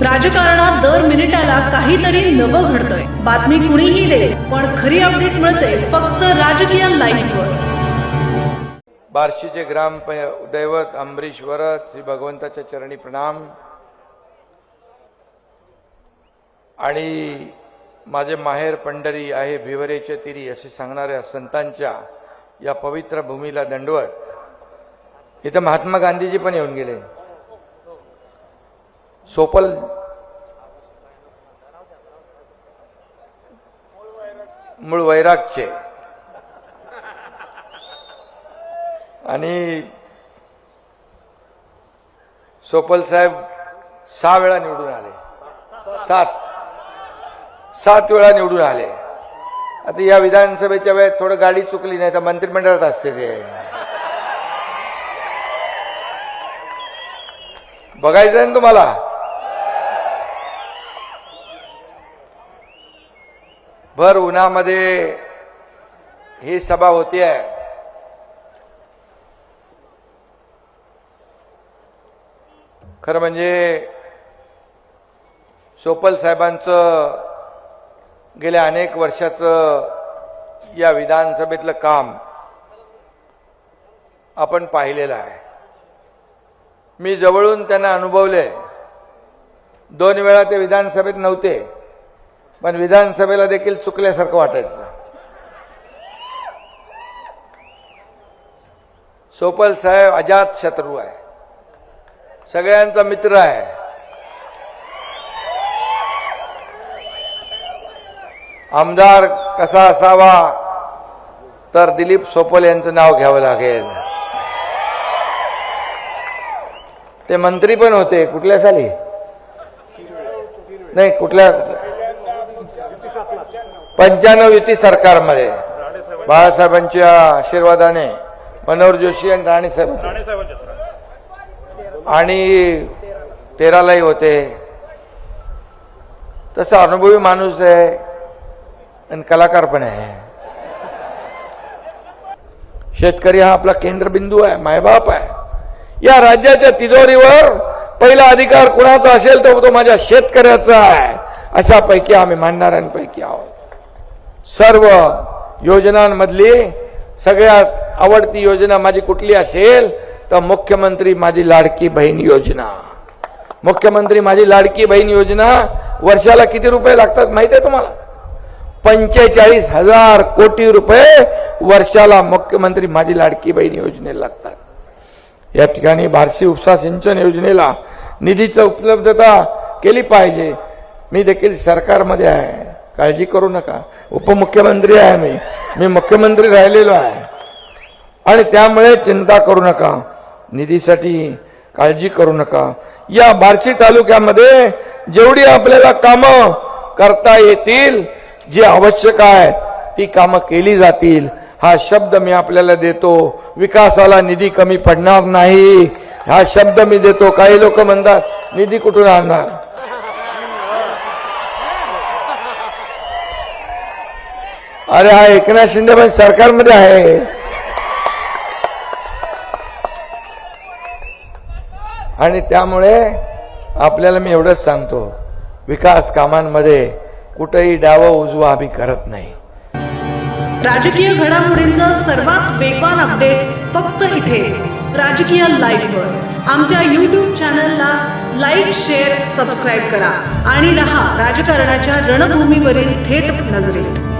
राजकारणात दर मिनिटाला काहीतरी नवं घडतंय। बातमी कुणीही दे, पण खरी अपडेट मिळते फक्त राजकीय लाईव्हवर। बार्शीचे ग्राम दैवत अंबरीश वरद श्री भगवंताच्या चरणी प्रणाम। आणि माझे माहेर पंढरी आहे भिवरेच्या तिरी असे सांगणाऱ्या संतांच्या या पवित्र भूमीला दंडवत। इथं महात्मा गांधीजी पण येऊन गेले। सोपल मूळ वैरागचे आणि सोपल साहेब 6 वेळा निवडून आले। 7 वेळा निवडून आले। आता या विधानसभेच्या वेळेत थोडं गाडी चुकली नाही तर मंत्रिमंडळात असते ते। बघायचं ना तुम्हाला। भर उन्हामध्ये ही सभा होती आहे। खरं म्हणजे सोपल साहेबांचं गेल्या अनेक वर्षाचं या विधानसभेतलं काम आपण पाहिलेलं आहे। मी जवळून त्यांना अनुभवले। 2 वेळा ते विधानसभेत नव्हते, पण विधानसभेला देखील चुकल्यासारखं वाटायचं। सोपल साहेब अजात शत्रू आहे, सगळ्यांचा मित्र आहे। आमदार कसा असावा तर दिलीप सोपल यांचं नाव घ्यावं लागेल। ते मंत्री पण होते कुठल्या साली, नाही कुठल्या 95 युती सरकारमध्ये बाळासाहेबांच्या आशीर्वादाने मनोहर जोशी आणि राणेसाहेब आणि 13लाही होते। तसा अनुभवी माणूस आहे आणि कलाकार पण आहे। शेतकरी हा आपला केंद्रबिंदू आहे, मायबाप आहे। या राज्याच्या तिजोरीवर पहिला अधिकार कुणाचा असेल तर तो माझ्या शेतकऱ्याचा आहे, अशापैकी आम्ही मानणाऱ्यांपैकी आहोत। सर्व योजनांमधली सगळ्यात आवडती योजना माझी कुठली असेल तर मुख्यमंत्री माझी लाडकी बहीण योजना। मुख्यमंत्री माझी लाडकी बहीण योजना वर्षाला किती रुपये लागतात माहिती आहे तुम्हाला? 45,000 कोटी रुपये वर्षाला मुख्यमंत्री माझी लाडकी बहीण योजनेला लागतात। या ठिकाणी बार्शी उपसा सिंचन योजनेला निधीची उपलब्धता केली पाहिजे। मी देखील सरकारमध्ये आहे, काळजी करू नका। उपमुख्यमंत्री आहे मी मुख्यमंत्री राहिलेलो आहे आणि त्यामुळे चिंता करू नका, निधीसाठी काळजी करू नका। या बार्शी तालुक्यामध्ये जेवढी आपल्याला कामं करता येतील, जी आवश्यक आहेत ती कामं केली जातील, हा शब्द मी आपल्याला देतो। विकासाला निधी कमी पडणार नाही, हा शब्द मी देतो। काही लोक म्हणतात निधी कुठून आणणार? अरे हा एकनाथ शिंदे पण सरकारमध्ये आहे। आणि त्यामुळे आपल्याला मी एवढंच सांगतो, विकास कामांमध्ये कुठेही डावं उजवा आम्ही करत नाही। राजकीय घडामोडींचा सर्वात वेगवान अपडेट फक्त इथेच राजकीय लाईव्हवर। आमच्या YouTube चॅनलला लाईक, शेअर, सबस्क्राईब करा आणि रहा राजकारणाच्या रणभूमीवरील थेट नजरेत।